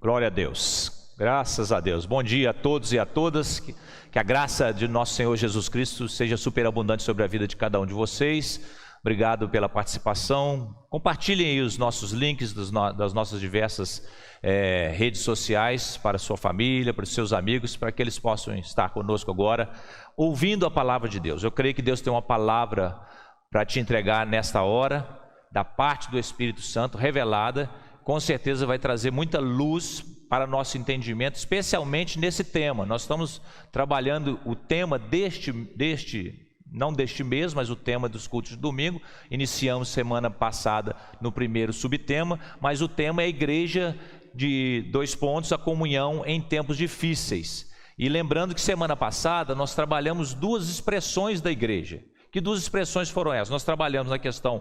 Glória a Deus, graças a Deus. Bom dia a todos e a todas, que a graça de nosso Senhor Jesus Cristo seja superabundante sobre a vida de cada um de vocês. Obrigado pela participação. Compartilhem aí os nossos links das nossas diversas redes sociais para a sua família, para os seus amigos, para que eles possam estar conosco agora, ouvindo a palavra de Deus. Eu creio que Deus tem uma palavra para te entregar nesta hora, da parte do Espírito Santo, revelada. Com certeza vai trazer muita luz para nosso entendimento, especialmente nesse tema. Nós estamos trabalhando o tema não deste mês, mas o tema dos cultos de domingo. Iniciamos semana passada no primeiro subtema, mas o tema é a igreja de a comunhão em tempos difíceis. E lembrando que semana passada nós trabalhamos duas expressões da igreja. Que duas expressões foram essas? Nós trabalhamos na questão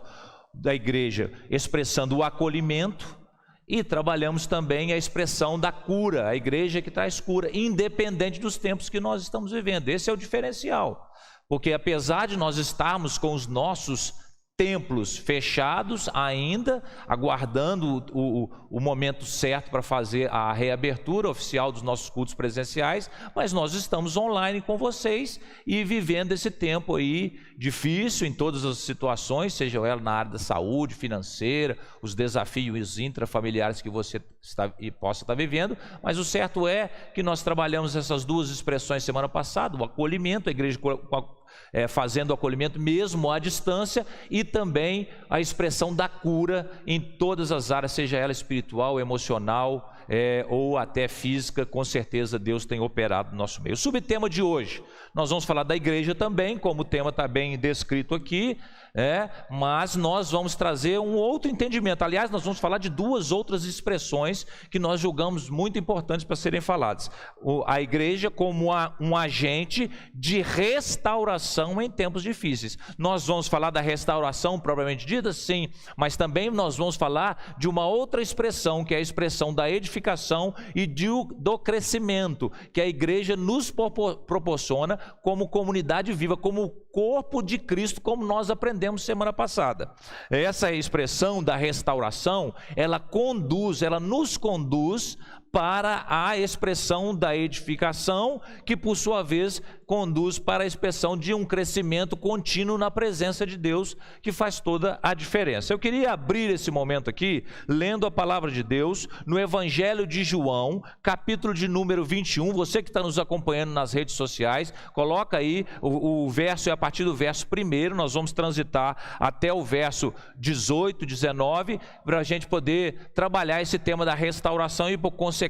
da igreja expressando o acolhimento, e trabalhamos também a expressão da cura, a igreja que traz cura, independente dos tempos que nós estamos vivendo. Esse é o diferencial, porque apesar de nós estarmos com os nossos templos fechados ainda, aguardando o momento certo para fazer a reabertura oficial dos nossos cultos presenciais, mas nós estamos online com vocês e vivendo esse tempo aí difícil em todas as situações, seja ela na área da saúde, financeira, os desafios intrafamiliares que você possa estar vivendo, mas o certo é que nós trabalhamos essas duas expressões semana passada, o acolhimento, a igreja fazendo o acolhimento mesmo à distância, e também a expressão da cura em todas as áreas, seja ela espiritual, emocional ou até física. Com certeza Deus tem operado no nosso meio. O subtema de hoje, nós vamos falar da igreja também, como o tema está bem descrito aqui, mas nós vamos trazer um outro entendimento. Aliás, nós vamos falar de duas outras expressões que nós julgamos muito importantes para serem faladas. A igreja como um agente de restauração em tempos difíceis. Nós vamos falar da restauração propriamente dita, sim, mas também nós vamos falar de uma outra expressão, que é a expressão da edificação e do crescimento, que a igreja nos proporciona como comunidade viva, como corpo de Cristo, como nós aprendemos semana passada. Essa expressão da restauração, ela nos conduz para a expressão da edificação, que por sua vez conduz para a expressão de um crescimento contínuo na presença de Deus, que faz toda a diferença. Eu queria abrir esse momento aqui, lendo a palavra de Deus, no Evangelho de João, capítulo de número 21, você que está nos acompanhando nas redes sociais, coloca aí, o verso é a partir do verso 1, nós vamos transitar até o verso 18, 19, para a gente poder trabalhar esse tema da restauração e, por consequência,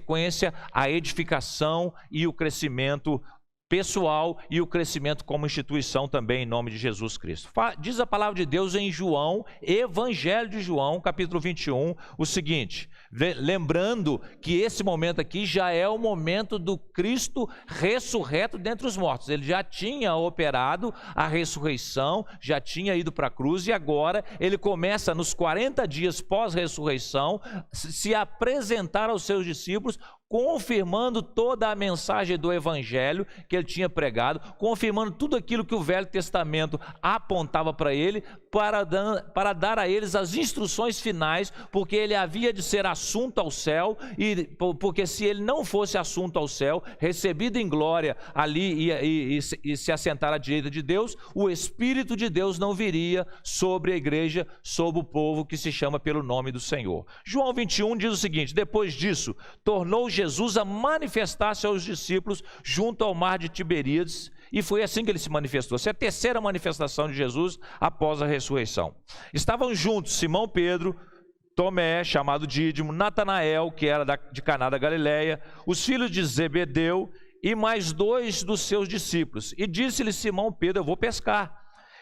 a edificação e o crescimento pessoal e o crescimento como instituição também, em nome de Jesus Cristo. Diz a palavra de Deus em João, Evangelho de João, capítulo 21, o seguinte, lembrando que esse momento aqui já é o momento do Cristo ressurreto dentre os mortos. Ele já tinha operado a ressurreição, já tinha ido para a cruz, e agora ele começa nos 40 dias pós-ressurreição se apresentar aos seus discípulos, confirmando toda a mensagem do Evangelho que ele tinha pregado, confirmando tudo aquilo que o Velho Testamento apontava para ele, para dar a eles as instruções finais, porque ele havia de ser assunto ao céu, e porque se ele não fosse assunto ao céu, recebido em glória ali e se assentar à direita de Deus, o Espírito de Deus não viria sobre a igreja, sobre o povo que se chama pelo nome do Senhor. João 21 diz o seguinte: depois disso, tornou Jesus a manifestar-se aos discípulos junto ao mar de Tiberíades, e foi assim que ele se manifestou. Essa é a terceira manifestação de Jesus após a ressurreição. Estavam juntos Simão Pedro, Tomé, chamado Dídimo, Natanael, que era de Caná da Galileia, os filhos de Zebedeu e mais 2 dos seus discípulos. E disse-lhe Simão Pedro: eu vou pescar.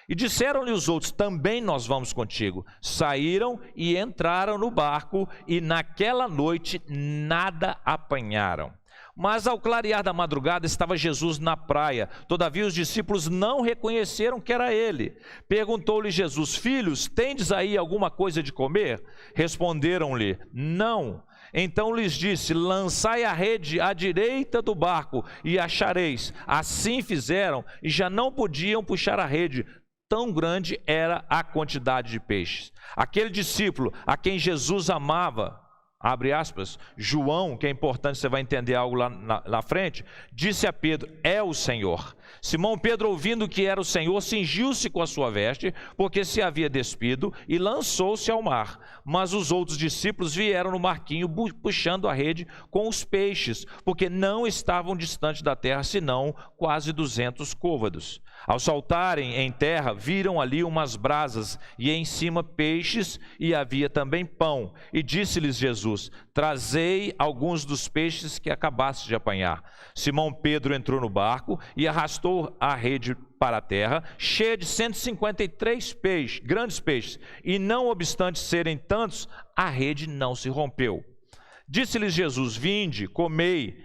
E disseram-lhe os outros: também nós vamos contigo. Saíram e entraram no barco, e naquela noite nada apanharam. Mas ao clarear da madrugada estava Jesus na praia. Todavia os discípulos não reconheceram que era ele. Perguntou-lhe Jesus: filhos, tendes aí alguma coisa de comer? Responderam-lhe: não. Então lhes disse: lançai a rede à direita do barco e achareis. Assim fizeram, e já não podiam puxar a rede, tão grande era a quantidade de peixes. Aquele discípulo a quem Jesus amava abre aspas, João, que é importante, você vai entender algo lá na frente, disse a Pedro, é o Senhor. Simão Pedro, ouvindo que era o Senhor, cingiu-se com a sua veste, porque se havia despido, e lançou-se ao mar. Mas os outros discípulos vieram no barquinho, puxando a rede com os peixes, porque não estavam distante da terra, senão quase 200 côvados. Ao saltarem em terra, viram ali umas brasas, e em cima peixes, e havia também pão. E disse-lhes Jesus, trazei alguns dos peixes que acabaste de apanhar. Simão Pedro entrou no barco e arrastou a rede para a terra, cheia de 153 peixes, grandes peixes, e não obstante serem tantos, a rede não se rompeu. Disse-lhes Jesus, vinde, comei.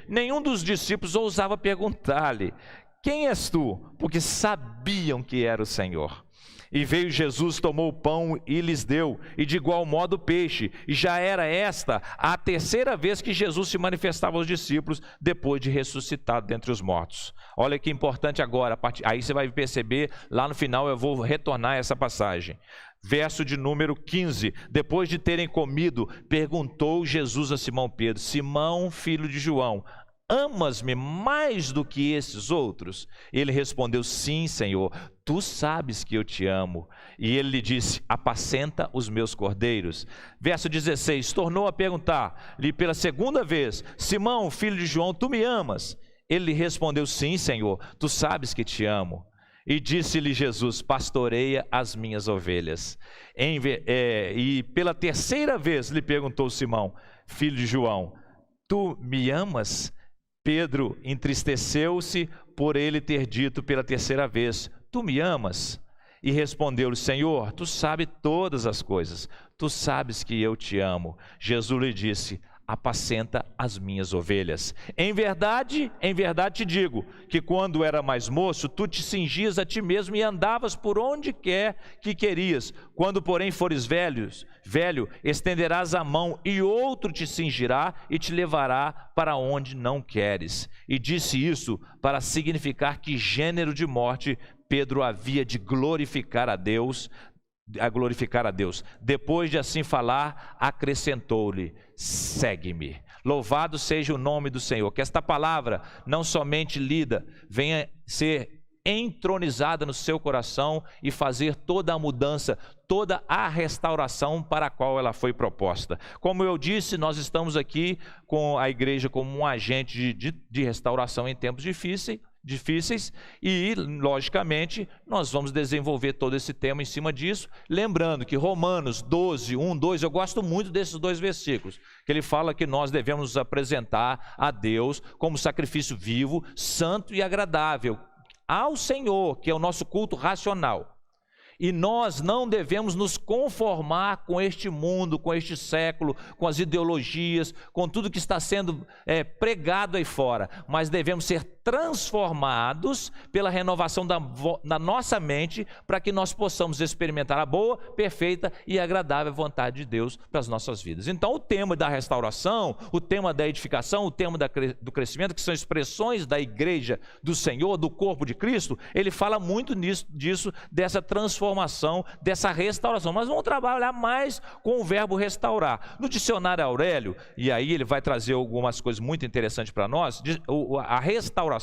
Nenhum dos discípulos ousava perguntar-lhe, quem és tu? Porque sabiam que era o Senhor. E veio Jesus, tomou o pão e lhes deu, e de igual modo o peixe. E já era esta a terceira vez que Jesus se manifestava aos discípulos, depois de ressuscitado dentre os mortos. Olha que importante agora, aí você vai perceber, lá no final eu vou retornar a essa passagem. Verso de número 15, depois de terem comido, perguntou Jesus a Simão Pedro, Simão, filho de João, amas-me mais do que esses outros? Ele respondeu, sim, Senhor, tu sabes que eu te amo. E ele lhe disse, apacenta os meus cordeiros. Verso 16, tornou a perguntar-lhe pela segunda vez, Simão, filho de João, tu me amas? Ele lhe respondeu, sim, Senhor, tu sabes que te amo. E disse-lhe Jesus, pastoreia as minhas ovelhas. E pela terceira vez lhe perguntou Simão, filho de João, tu me amas? Pedro entristeceu-se por ele ter dito pela terceira vez, tu me amas? E respondeu-lhe, Senhor, tu sabes todas as coisas, tu sabes que eu te amo. Jesus lhe disse, apacenta as minhas ovelhas. Em verdade te digo, que quando era mais moço, tu te cingias a ti mesmo e andavas por onde quer que querias. Quando, porém, fores velho, estenderás a mão e outro te cingirá e te levará para onde não queres. E disse isso para significar que gênero de morte Pedro havia de glorificar a Deus. Depois de assim falar, acrescentou-lhe, segue-me. Louvado seja o nome do Senhor. Que esta palavra, não somente lida, venha ser entronizada no seu coração e fazer toda a mudança, toda a restauração para a qual ela foi proposta. Como eu disse, nós estamos aqui com a igreja como um agente de restauração em tempos difíceis e, logicamente, nós vamos desenvolver todo esse tema em cima disso, lembrando que Romanos 12, 1, 2, eu gosto muito desses dois versículos, que ele fala que nós devemos nos apresentar a Deus como sacrifício vivo, santo e agradável ao Senhor, que é o nosso culto racional. E nós não devemos nos conformar com este mundo, com este século, com as ideologias, com tudo que está sendo pregado aí fora, mas devemos ser transformados pela renovação da nossa mente, para que nós possamos experimentar a boa, perfeita e agradável vontade de Deus para as nossas vidas. Então o tema da restauração, o tema da edificação, o tema do crescimento, que são expressões da igreja do Senhor, do corpo de Cristo, ele fala muito disso, dessa transformação, dessa restauração. Mas vamos trabalhar mais com o verbo restaurar. No dicionário Aurélio, e aí ele vai trazer algumas coisas muito interessantes para nós, a restauração,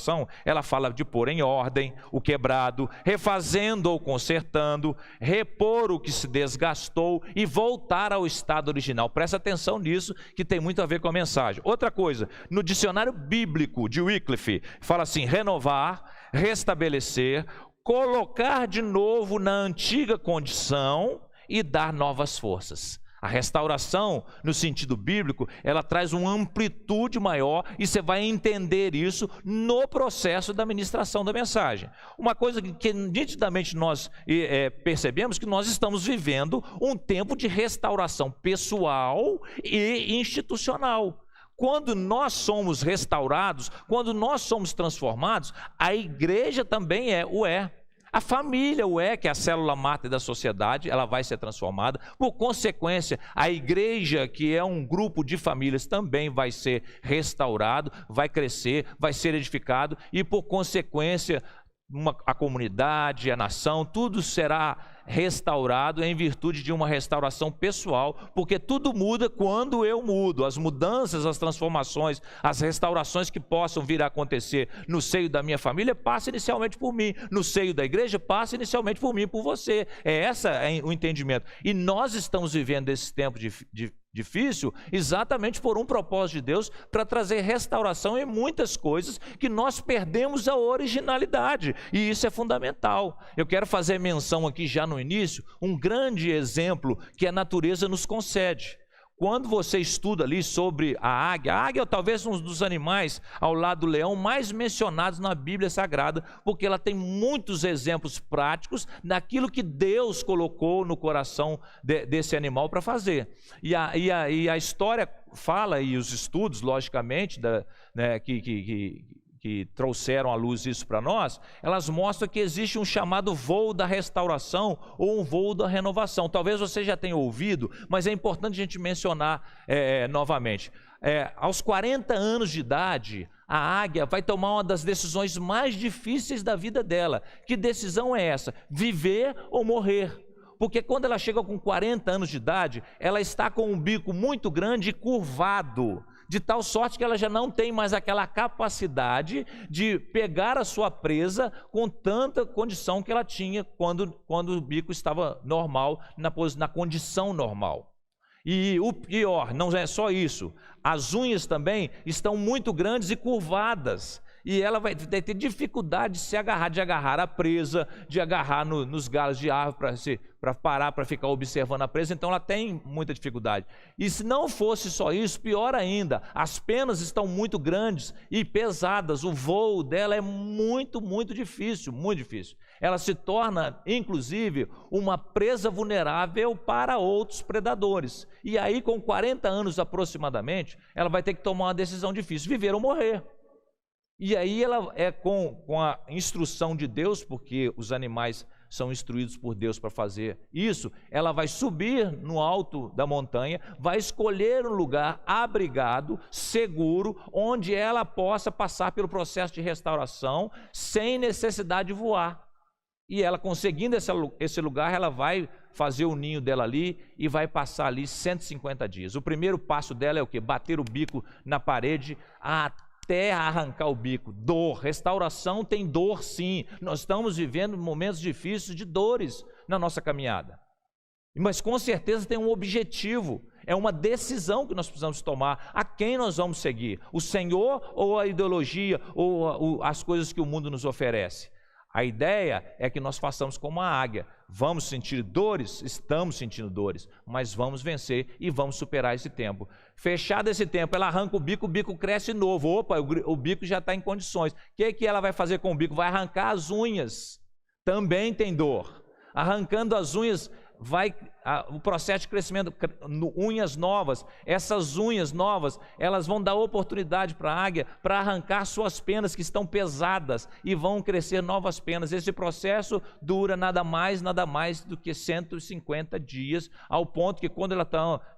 ela fala de pôr em ordem o quebrado, refazendo ou consertando, repor o que se desgastou e voltar ao estado original. Presta atenção nisso, que tem muito a ver com a mensagem. Outra coisa, no dicionário bíblico de Wycliffe, fala assim, renovar, restabelecer, colocar de novo na antiga condição e dar novas forças. A restauração, no sentido bíblico, ela traz uma amplitude maior e você vai entender isso no processo da ministração da mensagem. Uma coisa que nitidamente nós percebemos, que nós estamos vivendo um tempo de restauração pessoal e institucional. Quando nós somos restaurados, quando nós somos transformados, a igreja também o é. A família, que é a célula máter da sociedade, ela vai ser transformada. Por consequência, a igreja, que é um grupo de famílias, também vai ser restaurado, vai crescer, vai ser edificado. E por consequência, a comunidade, a nação, tudo será restaurado em virtude de uma restauração pessoal, porque tudo muda quando eu mudo. As mudanças, as transformações, as restaurações que possam vir a acontecer no seio da minha família, passa inicialmente por mim. No seio da igreja, passa inicialmente por mim e por você. Esse é o entendimento. E nós estamos vivendo esse tempo difícil exatamente por um propósito de Deus, para trazer restauração em muitas coisas que nós perdemos a originalidade, e isso é fundamental. Eu quero fazer menção aqui já no início, um grande exemplo que a natureza nos concede. Quando você estuda ali sobre a águia é talvez um dos animais, ao lado do leão, mais mencionados na Bíblia Sagrada, porque ela tem muitos exemplos práticos daquilo que Deus colocou no coração desse animal para fazer. E a história fala, e os estudos, logicamente, que trouxeram à luz isso para nós, elas mostram que existe um chamado voo da restauração ou um voo da renovação. Talvez você já tenha ouvido, mas é importante a gente mencionar novamente. Aos 40 anos de idade, a águia vai tomar uma das decisões mais difíceis da vida dela. Que decisão é essa? Viver ou morrer? Porque quando ela chega com 40 anos de idade, ela está com um bico muito grande e curvado, de tal sorte que ela já não tem mais aquela capacidade de pegar a sua presa com tanta condição que ela tinha quando o bico estava normal, na condição normal. E o pior, não é só isso, as unhas também estão muito grandes e curvadas, e ela vai ter dificuldade de agarrar a presa, de agarrar nos galhos de árvore para parar, para ficar observando a presa. Então ela tem muita dificuldade. E se não fosse só isso, pior ainda, as penas estão muito grandes e pesadas, o voo dela é muito, muito difícil, muito difícil. Ela se torna, inclusive, uma presa vulnerável para outros predadores. E aí, com 40 anos aproximadamente, ela vai ter que tomar uma decisão difícil, viver ou morrer. E aí ela com a instrução de Deus, porque os animais são instruídos por Deus para fazer isso, ela vai subir no alto da montanha, vai escolher um lugar abrigado, seguro, onde ela possa passar pelo processo de restauração sem necessidade de voar. E ela, conseguindo esse lugar, ela vai fazer o ninho dela ali e vai passar ali 150 dias. O primeiro passo dela é o quê? Bater o bico na parede até arrancar o bico. Dor, restauração tem dor, sim. Nós estamos vivendo momentos difíceis de dores na nossa caminhada. Mas com certeza tem um objetivo, é uma decisão que nós precisamos tomar. A quem nós vamos seguir? O Senhor ou a ideologia ou as coisas que o mundo nos oferece? A ideia é que nós façamos como a águia. Vamos sentir dores? Estamos sentindo dores, mas vamos vencer e vamos superar esse tempo. Fechado esse tempo, ela arranca o bico cresce novo. Opa, o bico já está em condições. O que ela vai fazer com o bico? Vai arrancar as unhas. Também tem dor. Arrancando as unhas, o processo de crescimento, unhas novas. Essas unhas novas, elas vão dar oportunidade para a águia para arrancar suas penas que estão pesadas e vão crescer novas penas. Esse processo dura nada mais do que 150 dias, ao ponto que quando ela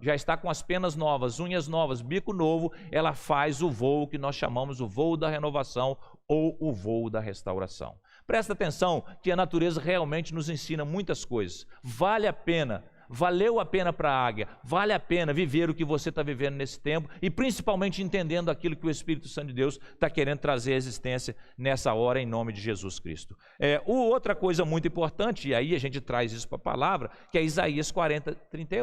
já está com as penas novas, unhas novas, bico novo, ela faz o voo que nós chamamos o voo da renovação ou o voo da restauração. Presta atenção que a natureza realmente nos ensina muitas coisas. Valeu a pena para a águia, vale a pena viver o que você está vivendo nesse tempo e principalmente entendendo aquilo que o Espírito Santo de Deus está querendo trazer à existência nessa hora, em nome de Jesus Cristo. Outra coisa muito importante, e aí a gente traz isso para a palavra, que é Isaías 40, 30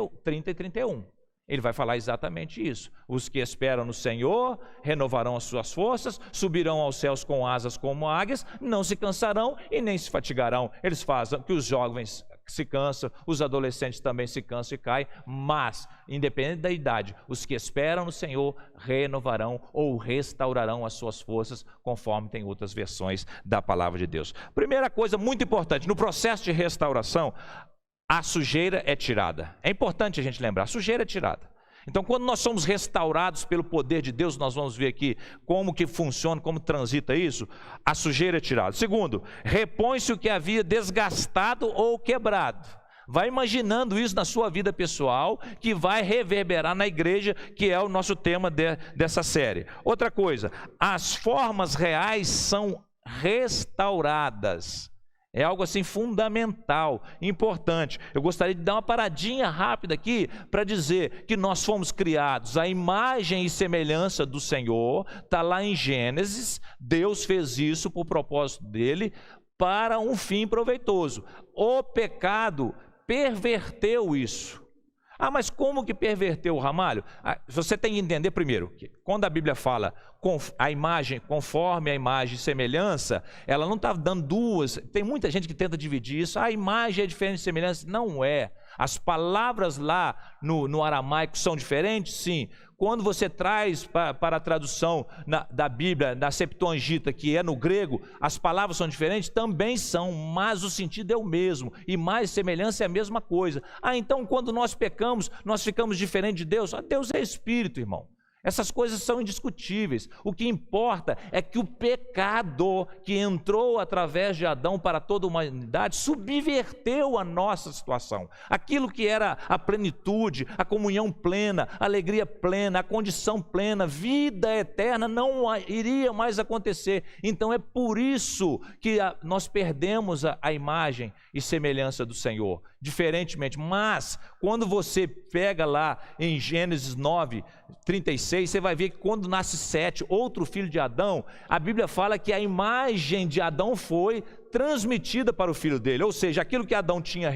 e 31. Ele vai falar exatamente isso. Os que esperam no Senhor renovarão as suas forças, subirão aos céus com asas como águias, não se cansarão e nem se fatigarão. Eles fazem que os jovens se cansam, os adolescentes também se cansam e caem, mas, independente da idade, os que esperam no Senhor renovarão ou restaurarão as suas forças, conforme tem outras versões da palavra de Deus. Primeira coisa muito importante, no processo de restauração, a sujeira é tirada. É importante a gente lembrar, a sujeira é tirada. Então, quando nós somos restaurados pelo poder de Deus, nós vamos ver aqui como que funciona, como transita isso, a sujeira é tirada. Segundo, repõe-se o que havia desgastado ou quebrado. Vai imaginando isso na sua vida pessoal, que vai reverberar na igreja, que é o nosso tema dessa série. Outra coisa, as formas reais são restauradas. É algo assim fundamental, importante. Eu gostaria de dar uma paradinha rápida aqui para dizer que nós fomos criados à imagem e semelhança do Senhor. Está lá em Gênesis. Deus fez isso por propósito dele para um fim proveitoso. O pecado perverteu isso. Mas como que perverteu o Ramalho? Você tem que entender primeiro, que quando a Bíblia fala a imagem, conforme a imagem e semelhança, ela não está dando duas. Tem muita gente que tenta dividir isso. A imagem é diferente de semelhança. Não é. As palavras lá no aramaico são diferentes? Sim. Quando você traz para a tradução da Bíblia, da Septuaginta, que é no grego, as palavras são diferentes? Também são, mas o sentido é o mesmo. Imagem e semelhança é a mesma coisa. Então quando nós pecamos, nós ficamos diferentes de Deus? Deus é Espírito, irmão. Essas coisas são indiscutíveis. O que importa é que o pecado que entrou através de Adão para toda a humanidade subverteu a nossa situação. Aquilo que era a plenitude, a comunhão plena, a alegria plena, a condição plena, vida eterna não iria mais acontecer. Então é por isso que nós perdemos a imagem e semelhança do Senhor. Diferentemente, mas quando você pega lá em Gênesis 9:36, você vai ver que quando nasce Sete, outro filho de Adão, a Bíblia fala que a imagem de Adão foi transmitida para o filho dele, ou seja, aquilo que Adão tinha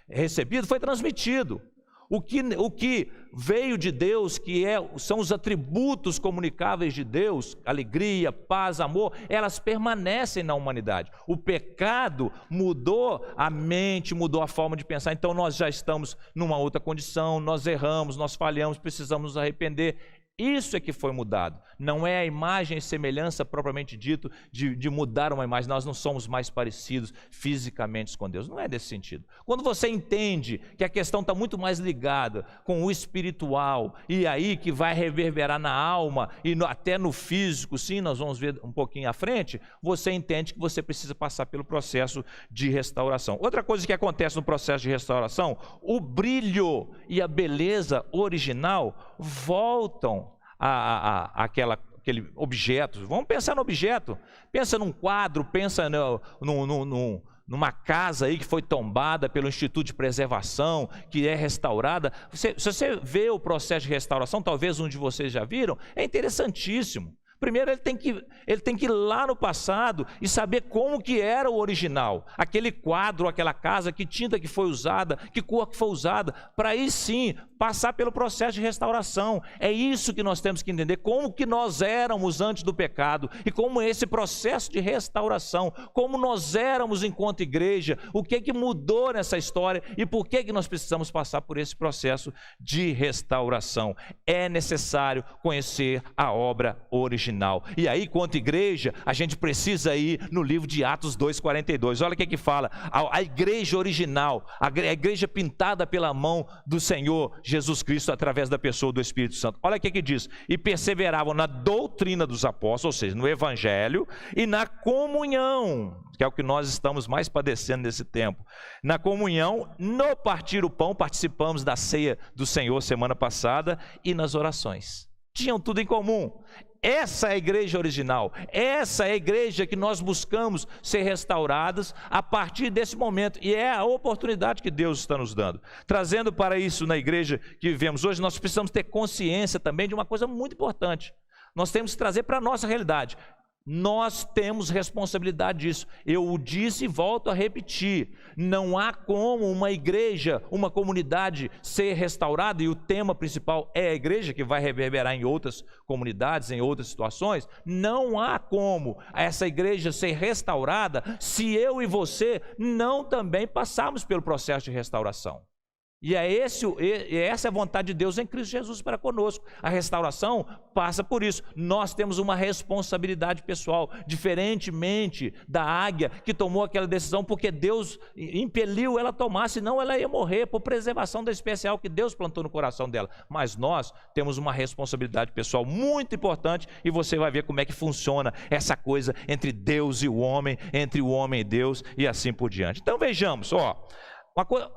recebido foi transmitido. O que veio de Deus, são os atributos comunicáveis de Deus, alegria, paz, amor, elas permanecem na humanidade. O pecado mudou a mente, mudou a forma de pensar, então nós já estamos numa outra condição, nós erramos, nós falhamos, precisamos nos arrepender. Isso é que foi mudado. Não é a imagem e semelhança propriamente dito de mudar uma imagem. Nós não somos mais parecidos fisicamente com Deus. Não é desse sentido. Quando você entende que a questão está muito mais ligada com o espiritual, e aí que vai reverberar na alma e até no físico, sim, nós vamos ver um pouquinho à frente, você entende que você precisa passar pelo processo de restauração. Outra coisa que acontece no processo de restauração, o brilho e a beleza original voltam aquele objeto. Vamos pensar no objeto. Pensa num quadro, pensa numa casa aí que foi tombada pelo Instituto de Preservação, que é restaurada. Se você vê o processo de restauração, talvez um de vocês já viram, é interessantíssimo. Primeiro ele tem que ir lá no passado e saber como que era o original, aquele quadro, aquela casa, que tinta que foi usada, que cor que foi usada, para aí sim passar pelo processo de restauração. É isso que nós temos que entender, como que nós éramos antes do pecado e como esse processo de restauração, como nós éramos enquanto igreja, o que mudou nessa história e por que nós precisamos passar por esse processo de restauração. É necessário conhecer a obra original. E aí, quanto igreja, a gente precisa ir no livro de Atos 2:42. Olha o que fala, a igreja original, a igreja pintada pela mão do Senhor Jesus Cristo através da pessoa do Espírito Santo. Olha o que diz: e perseveravam na doutrina dos apóstolos, ou seja, no evangelho, e na comunhão, que é o que nós estamos mais padecendo nesse tempo, na comunhão, no partir o pão, participamos da ceia do Senhor semana passada, e nas orações. Tinham tudo em comum. Essa é a igreja original, essa é a igreja que nós buscamos ser restaurados a partir desse momento, e é a oportunidade que Deus está nos dando. Trazendo para isso na igreja que vivemos hoje, nós precisamos ter consciência também de uma coisa muito importante. Nós temos que trazer para a nossa realidade. Nós temos responsabilidade disso. Eu o disse e volto a repetir: não há como uma igreja, uma comunidade ser restaurada, e o tema principal é a igreja, que vai reverberar em outras comunidades, em outras situações. Não há como essa igreja ser restaurada se eu e você não também passarmos pelo processo de restauração. E essa é a vontade de Deus em Cristo Jesus para conosco. A restauração passa por isso. Nós temos uma responsabilidade pessoal, diferentemente da águia que tomou aquela decisão porque Deus impeliu ela a tomar, senão ela ia morrer por preservação da especial que Deus plantou no coração dela. Mas nós temos uma responsabilidade pessoal muito importante, e você vai ver como é que funciona essa coisa entre Deus e o homem, entre o homem e Deus, e assim por diante. Então vejamos,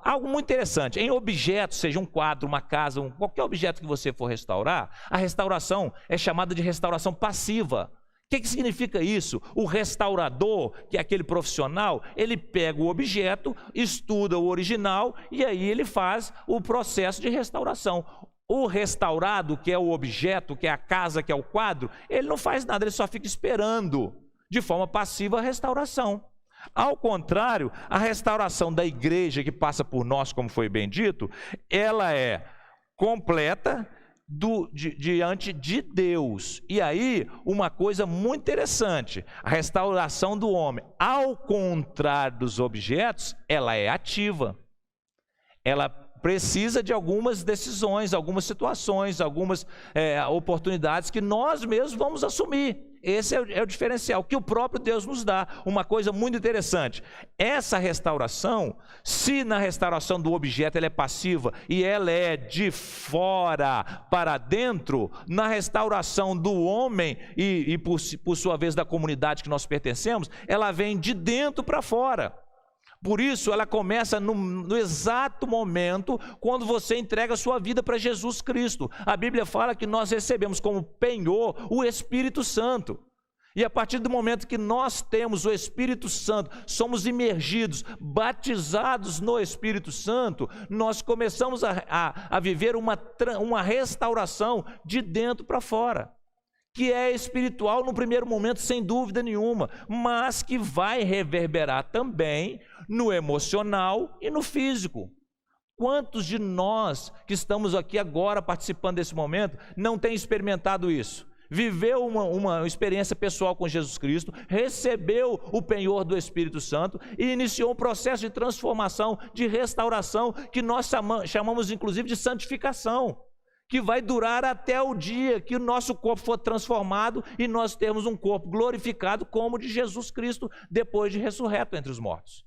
algo muito interessante, em objetos, seja um quadro, uma casa, qualquer objeto que você for restaurar, a restauração é chamada de restauração passiva. O que significa isso? O restaurador, que é aquele profissional, ele pega o objeto, estuda o original e aí ele faz o processo de restauração. O restaurado, que é o objeto, que é a casa, que é o quadro, ele não faz nada, ele só fica esperando de forma passiva a restauração. Ao contrário, a restauração da igreja que passa por nós, como foi bem dito, ela é completa diante de Deus. E aí, uma coisa muito interessante, a restauração do homem, ao contrário dos objetos, ela é ativa. Ela precisa de algumas decisões, algumas situações, algumas oportunidades que nós mesmos vamos assumir. Esse é o diferencial que o próprio Deus nos dá. Uma coisa muito interessante, essa restauração, se na restauração do objeto ela é passiva e ela é de fora para dentro, na restauração do homem e por sua vez da comunidade que nós pertencemos, ela vem de dentro para fora. Por isso ela começa no exato momento quando você entrega a sua vida para Jesus Cristo. A Bíblia fala que nós recebemos como penhor o Espírito Santo. E a partir do momento que nós temos o Espírito Santo, somos imergidos, batizados no Espírito Santo, nós começamos a viver uma restauração de dentro para fora, que é espiritual no primeiro momento, sem dúvida nenhuma, mas que vai reverberar também no emocional e no físico. Quantos de nós que estamos aqui agora participando desse momento não tem experimentado isso? Viveu uma experiência pessoal com Jesus Cristo, recebeu o penhor do Espírito Santo e iniciou um processo de transformação, de restauração, que nós chamamos inclusive de santificação, que vai durar até o dia que o nosso corpo for transformado e nós termos um corpo glorificado como o de Jesus Cristo, depois de ressurreto entre os mortos.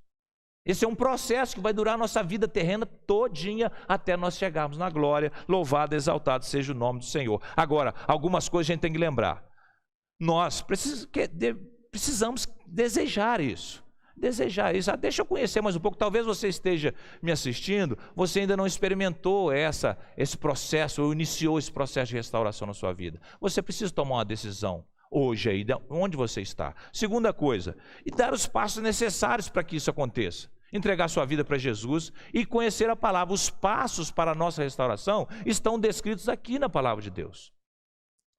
Esse é um processo que vai durar a nossa vida terrena todinha até nós chegarmos na glória. Louvado, exaltado seja o nome do Senhor. Agora, algumas coisas a gente tem que lembrar. Nós precisamos desejar isso. Desejar isso. Deixa eu conhecer mais um pouco. Talvez você esteja me assistindo, você ainda não experimentou esse processo, ou iniciou esse processo de restauração na sua vida. Você precisa tomar uma decisão hoje aí, onde você está. Segunda coisa, e dar os passos necessários para que isso aconteça. Entregar sua vida para Jesus e conhecer a palavra. Os passos para a nossa restauração estão descritos aqui na palavra de Deus.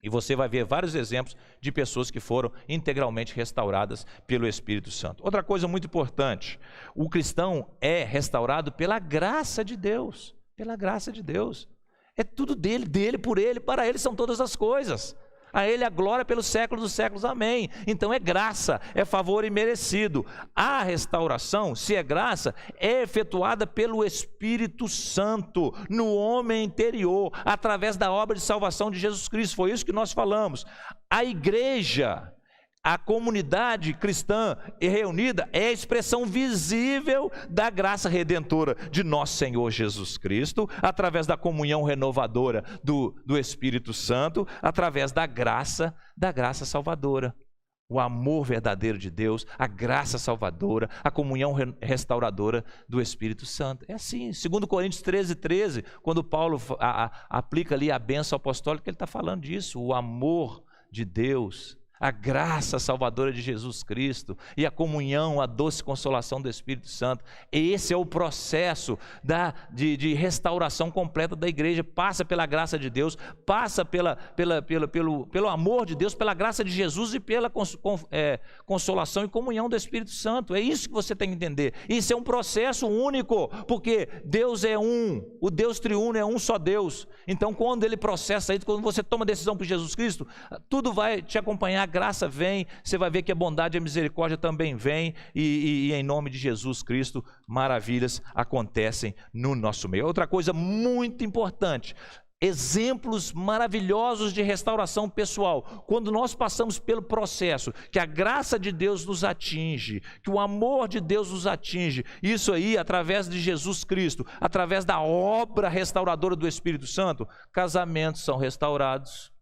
E você vai ver vários exemplos de pessoas que foram integralmente restauradas pelo Espírito Santo. Outra coisa muito importante, o cristão é restaurado pela graça de Deus. Pela graça de Deus. É tudo dele, por ele, para ele são todas as coisas. A ele a glória pelos séculos dos séculos, amém. Então é graça, é favor imerecido. A restauração, se é graça, é efetuada pelo Espírito Santo no homem interior, através da obra de salvação de Jesus Cristo. Foi isso que nós falamos. A igreja, a comunidade cristã reunida é a expressão visível da graça redentora de nosso Senhor Jesus Cristo, através da comunhão renovadora do Espírito Santo, através da graça salvadora. O amor verdadeiro de Deus, a graça salvadora, a comunhão restauradora do Espírito Santo. É assim, 2 Coríntios 13, quando Paulo aplica ali a bênção apostólica, ele está falando disso, o amor de Deus, a graça salvadora de Jesus Cristo e a comunhão, a doce consolação do Espírito Santo. Esse é o processo de restauração completa da igreja. Passa pela graça de Deus, passa pelo amor de Deus, pela graça de Jesus e pela consolação e comunhão do Espírito Santo. É isso que você tem que entender. Isso é um processo único, porque Deus é um, o Deus triuno é um só Deus. Então quando ele processa isso, quando você toma decisão por Jesus Cristo, tudo vai te acompanhar. A graça vem, você vai ver que a bondade e a misericórdia também vem, e em nome de Jesus Cristo, maravilhas acontecem no nosso meio. Outra coisa muito importante, exemplos maravilhosos de restauração pessoal. Quando nós passamos pelo processo, que a graça de Deus nos atinge, que o amor de Deus nos atinge, isso aí através de Jesus Cristo, através da obra restauradora do Espírito Santo, casamentos são restaurados.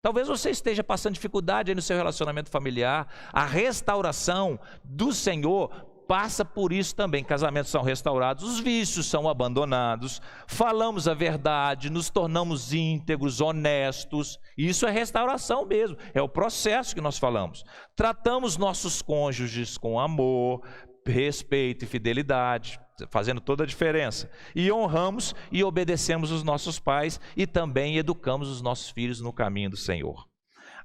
Talvez você esteja passando dificuldade aí no seu relacionamento familiar. A restauração do Senhor passa por isso também. Casamentos são restaurados, os vícios são abandonados, falamos a verdade, nos tornamos íntegros, honestos. Isso é restauração mesmo, é o processo que nós falamos. Tratamos nossos cônjuges com amor, respeito e fidelidade, fazendo toda a diferença. E honramos e obedecemos os nossos pais e também educamos os nossos filhos no caminho do Senhor.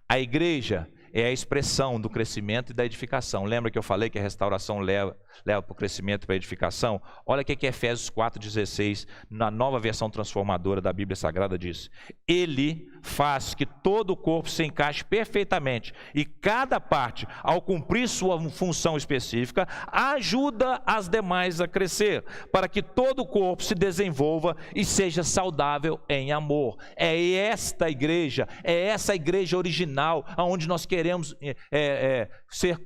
A igreja é a expressão do crescimento e da edificação. Lembra que eu falei que a restauração leva para o crescimento e para a edificação? Olha o que Efésios 4,16, na nova versão transformadora da Bíblia Sagrada diz: Ele faz que todo o corpo se encaixe perfeitamente e cada parte, ao cumprir sua função específica, ajuda as demais a crescer, para que todo o corpo se desenvolva e seja saudável em amor. É esta igreja, é essa igreja original, aonde nós queremos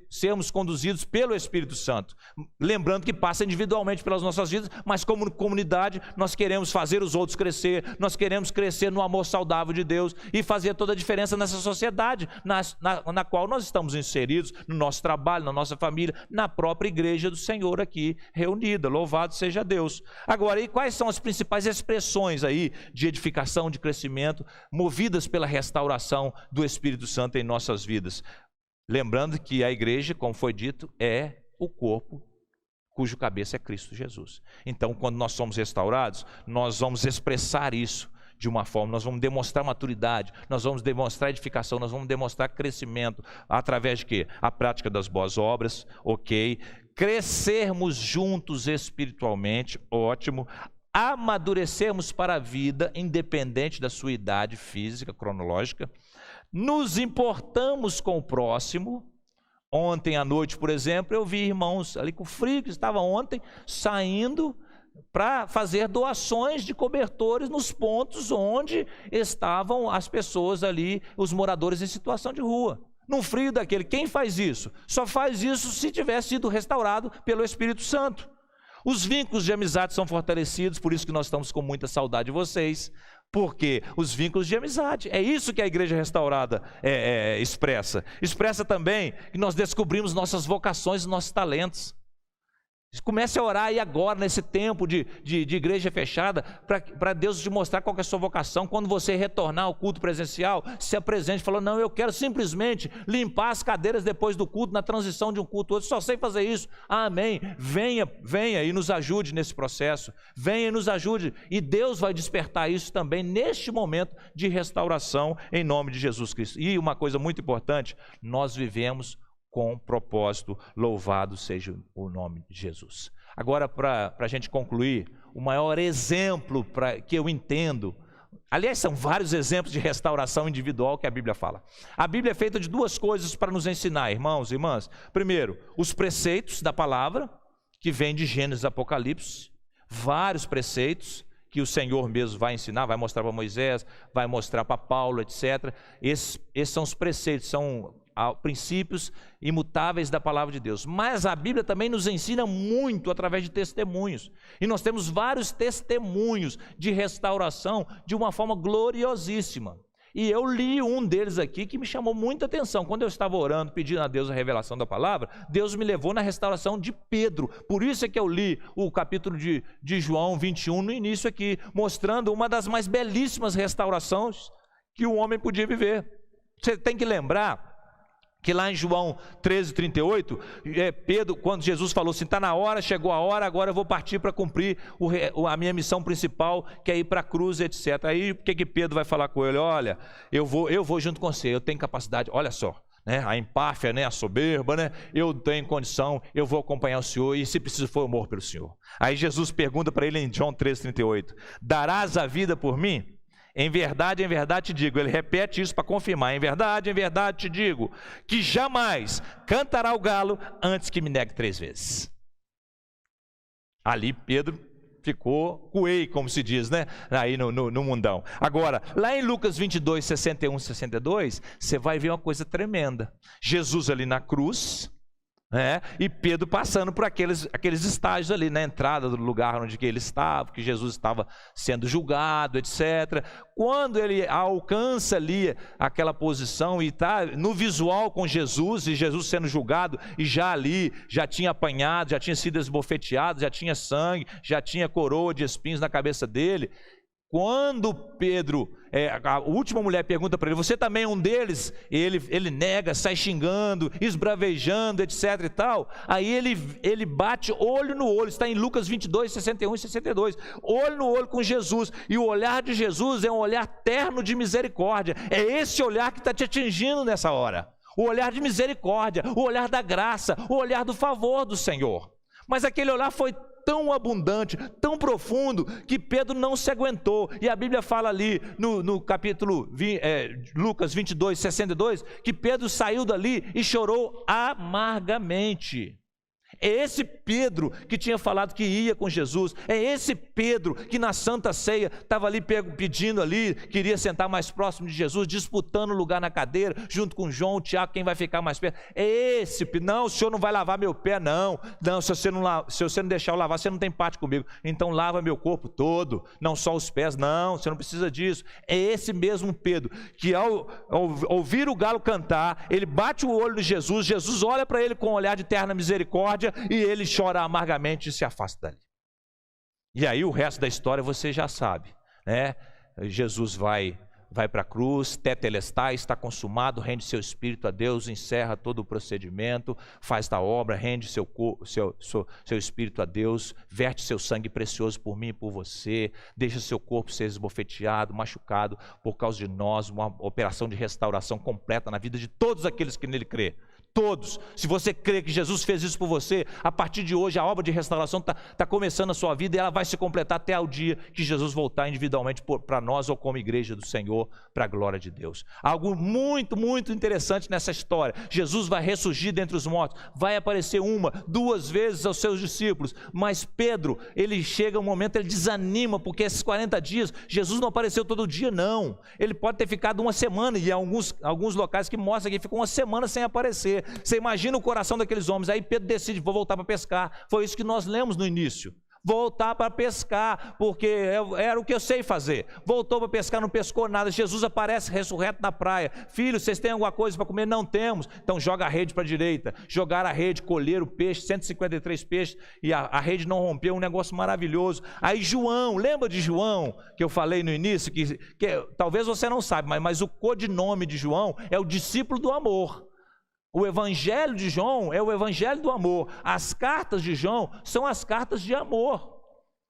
sermos conduzidos pelo Espírito Santo. Lembrando que passa individualmente pelas nossas vidas, mas como comunidade nós queremos fazer os outros crescer, nós queremos crescer no amor saudável de Deus e fazer toda a diferença nessa sociedade na qual nós estamos inseridos, no nosso trabalho, na nossa família, na própria igreja do Senhor aqui reunida. Louvado seja Deus. Agora, e quais são as principais expressões aí de edificação, de crescimento, movidas pela restauração do Espírito Santo em nossas vidas? Lembrando que a igreja, como foi dito, é o corpo cujo cabeça é Cristo Jesus. Então, quando nós somos restaurados, nós vamos expressar isso de uma forma, nós vamos demonstrar maturidade, nós vamos demonstrar edificação, nós vamos demonstrar crescimento, através de quê? A prática das boas obras, ok? Crescermos juntos espiritualmente, ótimo. Amadurecermos para a vida, independente da sua idade física, cronológica. Nos importamos com o próximo. Ontem à noite, por exemplo, eu vi irmãos ali com frio, que estavam ontem, saindo para fazer doações de cobertores nos pontos onde estavam as pessoas ali, os moradores em situação de rua. Num frio daquele, quem faz isso? Só faz isso se tiver sido restaurado pelo Espírito Santo. Os vínculos de amizade são fortalecidos, por isso que nós estamos com muita saudade de vocês. Porque os vínculos de amizade, é isso que a igreja restaurada expressa. Expressa também que nós descobrimos nossas vocações e nossos talentos. Comece a orar aí agora, nesse tempo de igreja fechada, para Deus te mostrar qual que é a sua vocação. Quando você retornar ao culto presencial, se apresente, falou: não, eu quero simplesmente limpar as cadeiras depois do culto, na transição de um culto ao outro, só sei fazer isso. Amém. Venha e nos ajude nesse processo, venha e nos ajude, e Deus vai despertar isso também neste momento de restauração, em nome de Jesus Cristo. E uma coisa muito importante, nós vivemos com propósito, louvado seja o nome de Jesus. Agora, para a gente concluir, o maior exemplo que eu entendo, aliás, são vários exemplos de restauração individual que a Bíblia fala. A Bíblia é feita de duas coisas para nos ensinar, irmãos e irmãs. Primeiro, os preceitos da palavra, que vem de Gênesis e Apocalipse, vários preceitos que o Senhor mesmo vai ensinar, vai mostrar para Moisés, vai mostrar para Paulo, etc. Esses são os preceitos, são princípios imutáveis da palavra de Deus. Mas a Bíblia também nos ensina muito através de testemunhos, e nós temos vários testemunhos de restauração de uma forma gloriosíssima. E eu li um deles aqui que me chamou muita atenção. Quando eu estava orando, pedindo a Deus a revelação da palavra, Deus me levou na restauração de Pedro. Por isso é que eu li o capítulo de João 21 no início aqui, mostrando uma das mais belíssimas restaurações que o homem podia viver. Você tem que lembrar que lá em João 13:38, Pedro, quando Jesus falou assim: está na hora, chegou a hora, agora eu vou partir para cumprir a minha missão principal, que é ir para a cruz, etc. Aí o que Pedro vai falar com ele? Olha, eu vou junto com você, eu tenho capacidade, olha só, né? A empáfia, né? A soberba, né? Eu tenho condição, eu vou acompanhar o Senhor, e se preciso for, eu morro pelo Senhor. Aí Jesus pergunta para ele em João 13:38, darás a vida por mim? Em verdade te digo, ele repete isso para confirmar, em verdade te digo, que jamais cantará o galo antes que me negue 3 vezes. Ali Pedro ficou coei, como se diz, né? Aí no mundão. Agora, lá em Lucas 22, 61 e 62, você vai ver uma coisa tremenda. Jesus ali na cruz, E Pedro passando por aqueles estágios ali, na entrada do lugar onde ele estava, que Jesus estava sendo julgado, etc. Quando ele alcança ali aquela posição e está no visual com Jesus, e Jesus sendo julgado, e já ali, já tinha apanhado, já tinha sido esbofeteado, já tinha sangue, já tinha coroa de espinhos na cabeça dele. Quando Pedro, a última mulher pergunta para ele, você também é um deles? Ele nega, sai xingando, esbravejando, etc e tal. Aí ele bate olho no olho, está em Lucas 22, 61 e 62. Olho no olho com Jesus. E o olhar de Jesus é um olhar terno de misericórdia. É esse olhar que está te atingindo nessa hora. O olhar de misericórdia, o olhar da graça, o olhar do favor do Senhor. Mas aquele olhar foi tão abundante, tão profundo, que Pedro não se aguentou. E a Bíblia fala ali no capítulo Lucas 22, 62, que Pedro saiu dali e chorou amargamente. É esse Pedro que tinha falado que ia com Jesus. É esse Pedro que na Santa Ceia estava ali pedindo ali, queria sentar mais próximo de Jesus, disputando lugar na cadeira, junto com João, Tiago, quem vai ficar mais perto. É esse Pedro. Não, o senhor não vai lavar meu pé, não. Não, se você não deixar eu lavar, você não tem parte comigo. Então lava meu corpo todo, não só os pés. Não, você não precisa disso. É esse mesmo Pedro que ao ouvir o galo cantar, ele bate o olho de Jesus, Jesus olha para ele com um olhar de terna misericórdia, e ele chora amargamente e se afasta dali. E aí o resto da história você já sabe, né? Jesus vai para a cruz, tetelestai, está consumado, rende seu espírito a Deus, encerra todo o procedimento, faz da obra, rende seu espírito a Deus, verte seu sangue precioso por mim e por você, deixa seu corpo ser esbofeteado, machucado por causa de nós, uma operação de restauração completa na vida de todos aqueles que nele crê. Todos. Se você crê que Jesus fez isso por você, a partir de hoje a obra de restauração está começando a sua vida, e ela vai se completar até o dia que Jesus voltar individualmente para nós ou como igreja do Senhor, para a glória de Deus. Algo muito, muito interessante nessa história. Jesus vai ressurgir dentre os mortos, vai aparecer 1, 2 vezes aos seus discípulos, mas Pedro, ele chega um momento, ele desanima, porque esses 40 dias, Jesus não apareceu todo dia não. Ele pode ter ficado 1 semana, e alguns locais que mostram que ficou 1 semana sem aparecer. Você imagina o coração daqueles homens. Aí Pedro decide, vou voltar para pescar. Foi isso que nós lemos no início. Voltar para pescar, porque era o que eu sei fazer. Voltou para pescar, não pescou nada. Jesus aparece ressurreto na praia. Filho, vocês têm alguma coisa para comer? Não temos. Então joga a rede para a direita. Jogaram a rede, colheram o peixe, 153 peixes, e a rede não rompeu, um negócio maravilhoso. Aí João, lembra de João, que eu falei no início, que talvez você não saiba, mas o codinome de João é o discípulo do amor. O evangelho de João é o evangelho do amor. As cartas de João são as cartas de amor.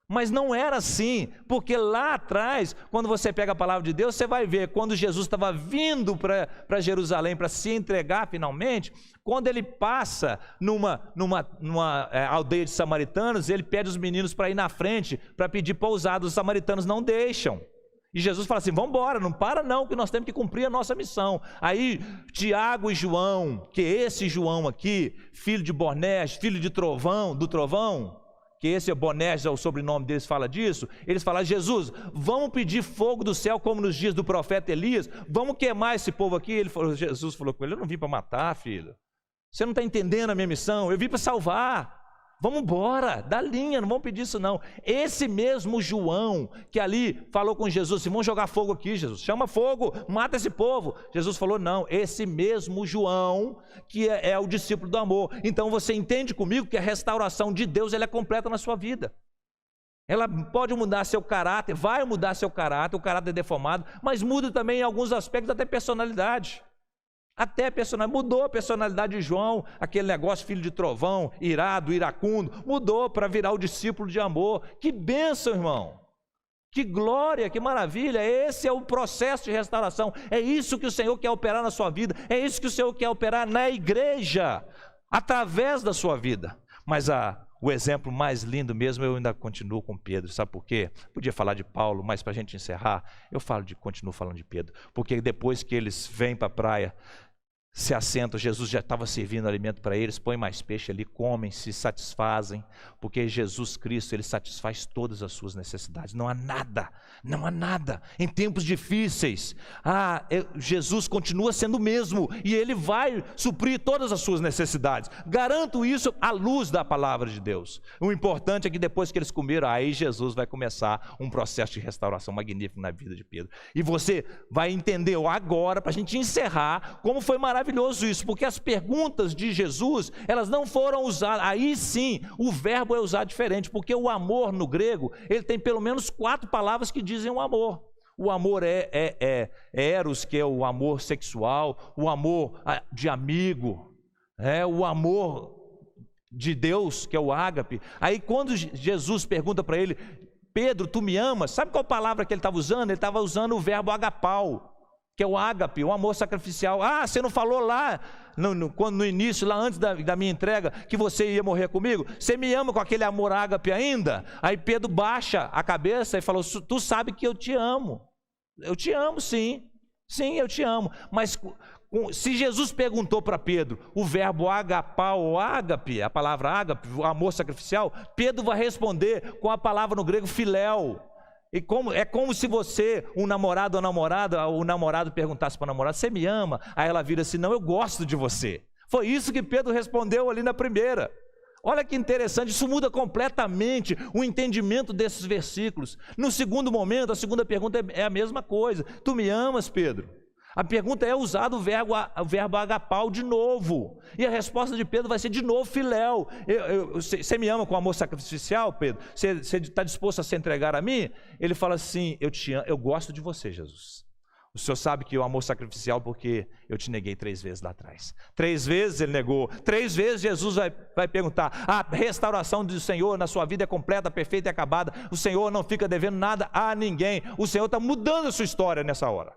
Mas não era assim, porque lá atrás, quando você pega a palavra de Deus, você vai ver, quando Jesus estava vindo para Jerusalém para se entregar finalmente, quando ele passa numa aldeia de samaritanos, ele pede os meninos para ir na frente, para pedir pousada. Os samaritanos não deixam. E Jesus fala assim, vamos embora, não para não, que nós temos que cumprir a nossa missão. Aí Tiago e João, que esse João aqui, filho de Boanerges, filho de Trovão, do Trovão, que esse Boanerges é o sobrenome deles, fala disso, eles falam, Jesus, vamos pedir fogo do céu como nos dias do profeta Elias, vamos queimar esse povo aqui. Jesus falou com ele, eu não vim para matar, filho, você não está entendendo a minha missão, eu vim para salvar. Vamos embora, dá linha, não vamos pedir isso não. Esse mesmo João que ali falou com Jesus, assim, vamos jogar fogo aqui, Jesus, chama fogo, mata esse povo. Jesus falou, não, esse mesmo João que é o discípulo do amor. Então você entende comigo que a restauração de Deus ela é completa na sua vida. Ela pode mudar seu caráter, vai mudar seu caráter, o caráter é deformado, mas muda também em alguns aspectos até personalidade. Até mudou a personalidade de João, aquele negócio, filho de trovão, irado, iracundo, mudou para virar o discípulo de amor. Que bênção, irmão, que glória, que maravilha. Esse é o processo de restauração, é isso que o Senhor quer operar na sua vida, é isso que o Senhor quer operar na igreja, através da sua vida. Mas o exemplo mais lindo mesmo, eu ainda continuo com Pedro, sabe por quê? Podia falar de Paulo, mas para a gente encerrar, continuo falando de Pedro, porque depois que eles vêm para a praia, se assentam. Jesus já estava servindo alimento para eles. Põe mais peixe ali, comem, se satisfazem, porque Jesus Cristo, Ele satisfaz todas as suas necessidades. Não há nada em tempos difíceis. Jesus continua sendo o mesmo e Ele vai suprir todas as suas necessidades. Garanto isso à luz da palavra de Deus. O importante é que depois que eles comeram, aí Jesus vai começar um processo de restauração magnífico na vida de Pedro. E você vai entender agora, para a gente encerrar, como foi maravilhoso isso, porque as perguntas de Jesus, elas não foram usadas. Aí sim, o verbo é usado diferente, porque o amor no grego, ele tem pelo menos 4 palavras que dizem o amor. O amor é eros, que é o amor sexual, o amor de amigo, o amor de Deus, que é o ágape. Aí quando Jesus pergunta para ele: Pedro, tu me amas? Sabe qual palavra que ele estava usando? Ele estava usando o verbo agapau, que é o ágape, o amor sacrificial. Você não falou lá no início, lá antes da minha entrega, que você ia morrer comigo? Você me ama com aquele amor ágape ainda? Aí Pedro baixa a cabeça e falou: tu sabe que eu te amo. Eu te amo, sim, eu te amo. Mas se Jesus perguntou para Pedro o verbo agapau ou ágape, a palavra ágape, o amor sacrificial, Pedro vai responder com a palavra no grego filéu. E é como se você, um namorado ou namorada, o namorado perguntasse para a namorada: você me ama? Aí ela vira assim: não, eu gosto de você. Foi isso que Pedro respondeu ali na primeira. Olha que interessante, isso muda completamente o entendimento desses versículos. No segundo momento, a segunda pergunta é a mesma coisa: tu me amas, Pedro? A pergunta é usado o verbo agapau de novo. E a resposta de Pedro vai ser de novo filéu. Você me ama com amor sacrificial, Pedro? Você está disposto a se entregar a mim? Ele fala assim: eu te amo, eu gosto de você, Jesus. O Senhor sabe que o amor sacrificial, porque eu te neguei 3 vezes lá atrás. 3 vezes ele negou. 3 vezes Jesus vai perguntar: a restauração do Senhor na sua vida é completa, perfeita e acabada. O Senhor não fica devendo nada a ninguém. O Senhor está mudando a sua história nessa hora.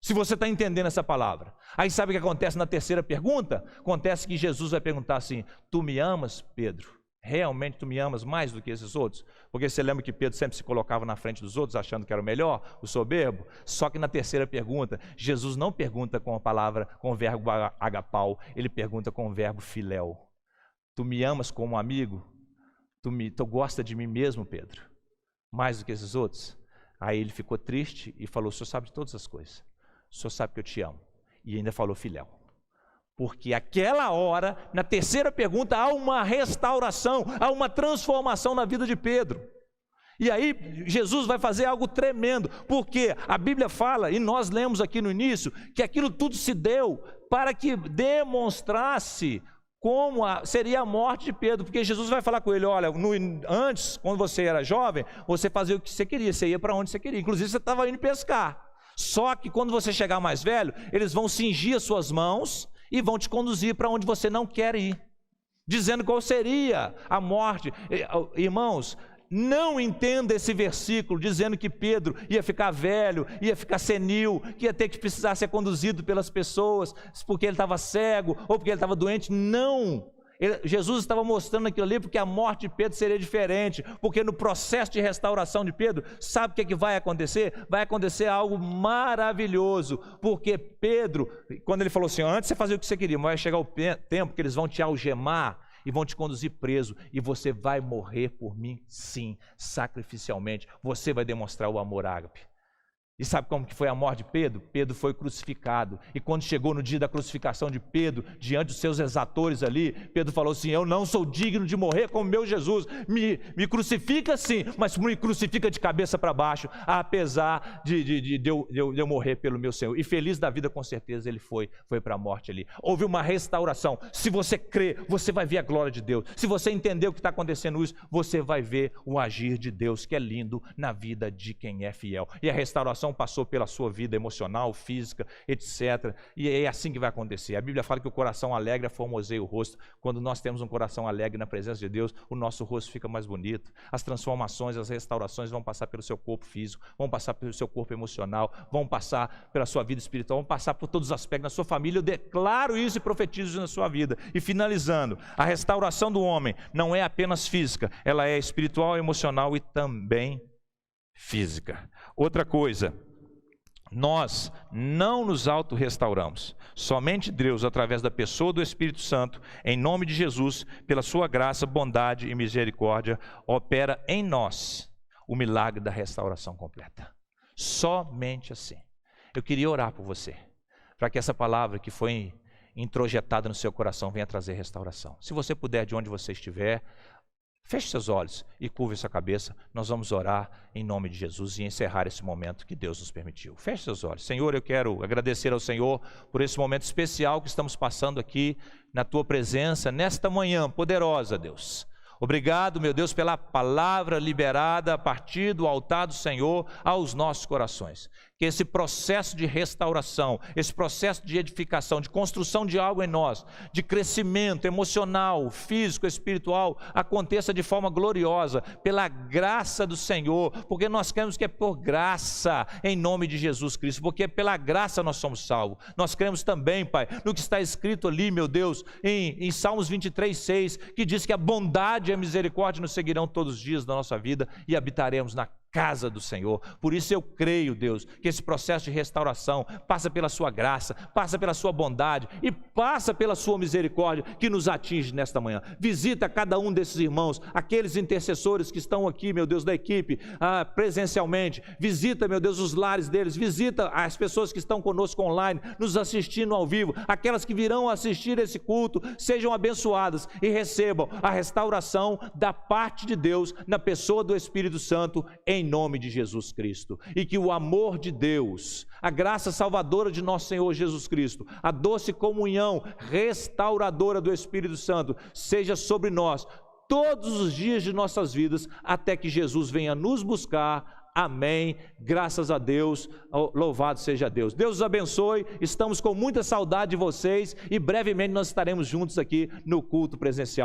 Se você está entendendo essa palavra. Aí sabe o que acontece na terceira pergunta? Acontece que Jesus vai perguntar assim: tu me amas, Pedro? Realmente tu me amas mais do que esses outros? Porque você lembra que Pedro sempre se colocava na frente dos outros, achando que era o melhor, o soberbo? Só que na terceira pergunta, Jesus não pergunta com a palavra, com o verbo agapau, ele pergunta com o verbo filéu. Tu me amas como amigo? Tu gosta de mim mesmo, Pedro? Mais do que esses outros? Aí ele ficou triste e falou: o Senhor sabe de todas as coisas. O Senhor sabe que eu te amo. E ainda falou filéu. Porque aquela hora, na terceira pergunta, há uma restauração, há uma transformação na vida de Pedro. E aí Jesus vai fazer algo tremendo, porque a Bíblia fala, e nós lemos aqui no início, que aquilo tudo se deu para que demonstrasse como seria a morte de Pedro. Porque Jesus vai falar com ele: olha, antes, quando você era jovem, você fazia o que você queria, você ia para onde você queria, inclusive você estava indo pescar. Só que quando você chegar mais velho, eles vão cingir as suas mãos e vão te conduzir para onde você não quer ir, dizendo qual seria a morte. Irmãos, não entenda esse versículo dizendo que Pedro ia ficar velho, ia ficar senil, que ia ter que precisar ser conduzido pelas pessoas porque ele estava cego ou porque ele estava doente. Não! Jesus estava mostrando aquilo ali porque a morte de Pedro seria diferente, porque no processo de restauração de Pedro, sabe o que vai acontecer? Vai acontecer algo maravilhoso, porque Pedro, quando ele falou assim: antes você fazia o que você queria, mas vai chegar o tempo que eles vão te algemar e vão te conduzir preso, e você vai morrer por mim, sim, sacrificialmente. Você vai demonstrar o amor ágape. E sabe como que foi a morte de Pedro? Pedro foi crucificado. E quando chegou no dia da crucificação de Pedro, diante dos seus exatores ali, Pedro falou assim: eu não sou digno de morrer como meu Jesus. Me crucifica sim, mas me crucifica de cabeça para baixo, apesar de eu morrer pelo meu Senhor. E feliz da vida, com certeza, ele foi para a morte ali. Houve uma restauração. Se você crê, você vai ver a glória de Deus. Se você entender o que está acontecendo isso, você vai ver o agir de Deus, que é lindo na vida de quem é fiel. E a restauração passou pela sua vida emocional, física, etc. E é assim que vai acontecer. A Bíblia fala que o coração alegre formoseia o rosto. Quando nós temos um coração alegre na presença de Deus, o nosso rosto fica mais bonito. As transformações, as restaurações vão passar pelo seu corpo físico, vão passar pelo seu corpo emocional, vão passar pela sua vida espiritual, vão passar por todos os aspectos na sua família. Eu declaro isso e profetizo isso na sua vida. E finalizando, a restauração do homem não é apenas física, ela é espiritual, emocional e também física. Outra coisa, Nós não nos auto-restauramos. Somente Deus, através da pessoa do Espírito Santo, em nome de Jesus, pela sua graça, bondade e misericórdia, opera em nós o milagre da restauração completa. Somente assim. Eu queria orar por você, para que essa palavra que foi introjetada no seu coração venha trazer restauração. Se você puder, de onde você estiver, feche seus olhos e curve sua cabeça. Nós vamos orar em nome de Jesus e encerrar esse momento que Deus nos permitiu. Feche seus olhos. Senhor, eu quero agradecer ao Senhor por esse momento especial que estamos passando aqui na Tua presença, nesta manhã poderosa, Deus. Obrigado, meu Deus, pela palavra liberada a partir do altar do Senhor aos nossos corações. Que esse processo de restauração, esse processo de edificação, de construção de algo em nós, de crescimento emocional, físico, espiritual, aconteça de forma gloriosa, pela graça do Senhor, porque nós cremos que é por graça, em nome de Jesus Cristo, porque pela graça nós somos salvos. Nós cremos também, Pai, no que está escrito ali, meu Deus, em Salmos 23:6, que diz que a bondade e a misericórdia nos seguirão todos os dias da nossa vida e habitaremos na casa do Senhor. Por isso eu creio, Deus, que esse processo de restauração passa pela sua graça, passa pela sua bondade e passa pela sua misericórdia que nos atinge nesta manhã. Visita cada um desses irmãos, aqueles intercessores que estão aqui, meu Deus, da equipe, presencialmente. Visita, meu Deus, os lares deles, visita as pessoas que estão conosco online, nos assistindo ao vivo, aquelas que virão assistir esse culto, sejam abençoadas e recebam a restauração da parte de Deus na pessoa do Espírito Santo, em nome de Jesus Cristo. E que o amor de Deus, a graça salvadora de nosso Senhor Jesus Cristo, a doce comunhão restauradora do Espírito Santo seja sobre nós todos os dias de nossas vidas, até que Jesus venha nos buscar. Amém, graças a Deus, louvado seja Deus. Deus os abençoe, estamos com muita saudade de vocês e brevemente nós estaremos juntos aqui no culto presencial.